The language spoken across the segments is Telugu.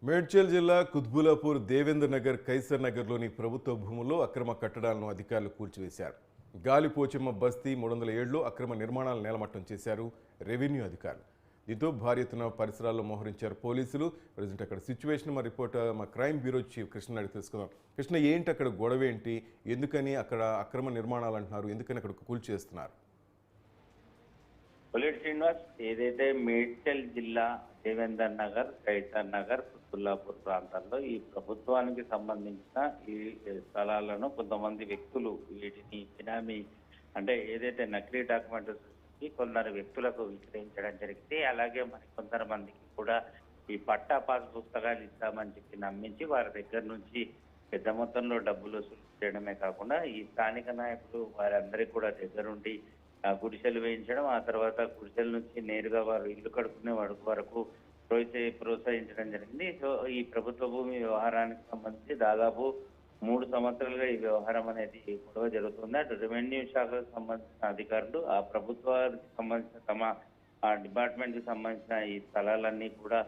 మేడ్చల్ జిల్లా కుత్బులాపూర్ దేవేంద్ర నగర్ కైసర్ నగర్లోని ప్రభుత్వ భూముల్లో అక్రమ కట్టడాలను అధికారులు కూల్చివేశారు. గాలిపోచమ్మ బస్తీ 307లో అక్రమ నిర్మాణాలను నేలమట్టం చేశారు రెవెన్యూ అధికారులు. దీంతో భారీ ఎత్తున పరిసరాల్లో మోహరించారు పోలీసులు. ప్రజెంట్ అక్కడ సిచ్యువేషన్ మా రిపోర్టర్ మా క్రైమ్ బ్యూరో చీఫ్ కృష్ణ అడిగి తెలుసుకుందాం. కృష్ణ, ఏంటి అక్కడ గొడవ ఏంటి? ఎందుకని అక్కడ అక్రమ నిర్మాణాలు అంటున్నారు? ఎందుకని అక్కడ కూల్చేస్తున్నారు? పొలిట్ శ్రీనివాస్, ఏదైతే మేడ్చల్ జిల్లా దేవేందర్ నగర్, కైసర్ నగర్, కుత్బుల్లాపూర్ ప్రాంతాల్లో ఈ ప్రభుత్వానికి సంబంధించిన ఈ స్థలాలను కొంతమంది వ్యక్తులు వీటిని బినామీ అంటే ఏదైతే నకిలీ డాక్యుమెంట్ సృష్టించి కొందరు వ్యక్తులకు విక్రయించడం జరిగింది. అలాగే మరి కొంతమందికి కూడా ఈ పట్టా పాస్ పుస్తకాలు ఇస్తామని చెప్పి నమ్మించి వారి దగ్గర నుంచి పెద్ద మొత్తంలో డబ్బులు వసూలు చేయడమే కాకుండా ఈ స్థానిక నాయకులు వారందరికీ కూడా దగ్గరుండి గుడిసెలు వేయించడం, ఆ తర్వాత గుడిసెల నుంచి నేరుగా వారు ఇల్లు కడుక్కునే వరకు ప్రోత్సహించడం జరిగింది. సో ఈ ప్రభుత్వ భూమి వ్యవహారానికి సంబంధించి దాదాపు 3 సంవత్సరాలుగా ఈ వ్యవహారం అనేది గొడవ జరుగుతుంది. అటు రెవెన్యూ శాఖకు సంబంధించిన అధికారులు ఆ ప్రభుత్వానికి సంబంధించిన తమ డిపార్ట్మెంట్ కి సంబంధించిన ఈ స్థలాలన్నీ కూడా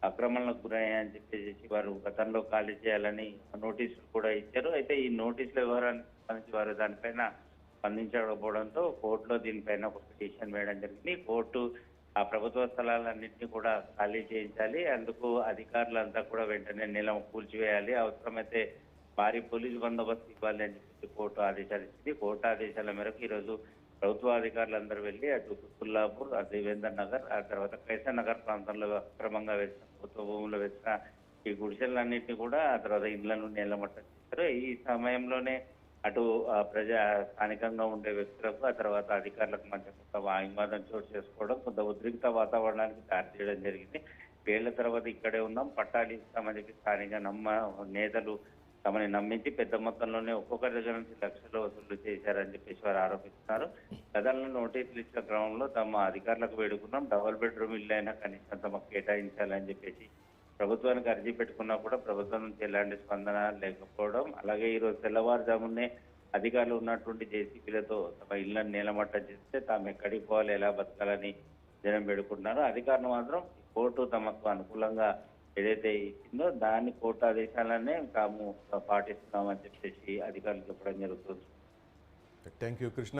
ఆక్రమణలకు గురయ్యాయని చెప్పేసి వారు గతంలో ఖాళీ చేయాలని నోటీసులు కూడా ఇచ్చారు. అయితే ఈ నోటీసుల వ్యవహారానికి సంబంధించి వారు దానిపైన స్పందించకపోవడంతో కోర్టులో దీనిపైన ఒక పిటిషన్ వేయడం జరిగింది. కోర్టు ఆ ప్రభుత్వ స్థలాలన్నింటినీ కూడా ఖాళీ చేయించాలి, అందుకు అధికారులంతా కూడా వెంటనే కూల్చివేయాలి, అవసరమైతే భారీ పోలీసు బందోబస్తు ఇవ్వాలి అని చెప్పి కోర్టు ఆదేశాలు ఇచ్చింది. కోర్టు ఆదేశాల మేరకు ఈరోజు ప్రభుత్వ అధికారులందరూ వెళ్లి అటు కుత్బుల్లాపూర్, దేవేందర్ నగర్, ఆ తర్వాత కైసర్ నగర్ ప్రాంతంలో అక్రమంగా వేసిన ప్రభుత్వ భూములు వేసిన ఈ గుడిసెలన్నింటినీ కూడా ఆ తర్వాత ఇళ్లను నేలమట్టం చేశారు. ఈ సమయంలోనే అటు స్థానికంగా ఉండే వ్యక్తులకు ఆ తర్వాత అధికారులకు మధ్య కొంత వాగ్వాదం చోటు చేసుకోవడం, కొంత ఉద్రిక్త వాతావరణానికి దారి తీయడం జరిగింది. ఏళ్ల తర్వాత ఇక్కడే ఉన్నాం, పట్టాలు ఇస్తామని చెప్పి స్థానిక నేతలు తమని నమ్మించి పెద్ద మొత్తంలోనే ఒక్కొక్కరి దగ్గర నుంచి లక్షలు వసూలు చేశారని చెప్పేసి వారు ఆరోపిస్తున్నారు. గతంలో నోటీసులు ఇచ్చిన క్రమంలో తమ అధికారులకు వేడుకున్నాం, డబుల్ బెడ్రూమ్ ఇల్లు అయినా కనీసం తమకు కేటాయించాలని చెప్పేసి ప్రభుత్వానికి అర్జీ పెట్టుకున్నా కూడా ప్రభుత్వం నుంచి ఎలాంటి స్పందన లేకపోవడం, అలాగే ఈరోజు తెల్లవారుజామునే అధికారులు ఉన్నటువంటి జేసీబీలతో తమ ఇళ్లను నేలమట్టం చేస్తే తాము ఎక్కడికి పోవాలి, ఎలా బతకాలని జనం పెడుకుంటున్నారు. అధికారులు మాత్రం కోర్టు తమకు అనుకూలంగా ఏదైతే ఇచ్చిందో దాన్ని కోర్టు ఆదేశాలనే తాము పాటిస్తున్నామని చెప్పేసి అధికారులు చెప్పడం జరుగుతుంది. Thank you Krishna.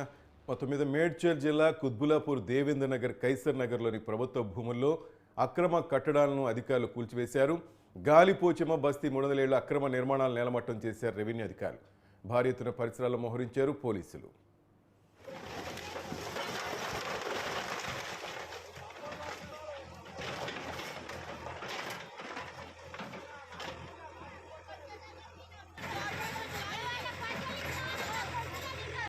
మొత్తం మీద మేడ్చల్ జిల్లా కుత్బులాపూర్ దేవేంద్ర నగర్, కైసర్ నగర్లోని ప్రభుత్వ భూముల్లో అక్రమ కట్టడాలను అధికారులు కూల్చివేశారు. గాలిపోచమ్మ బస్తీ 307 అక్రమ నిర్మాణాలు నేలమట్టం చేశారు రెవెన్యూ అధికారులు. భారీ ఎత్తున పరిసరాల్లో మోహరించారు పోలీసులు.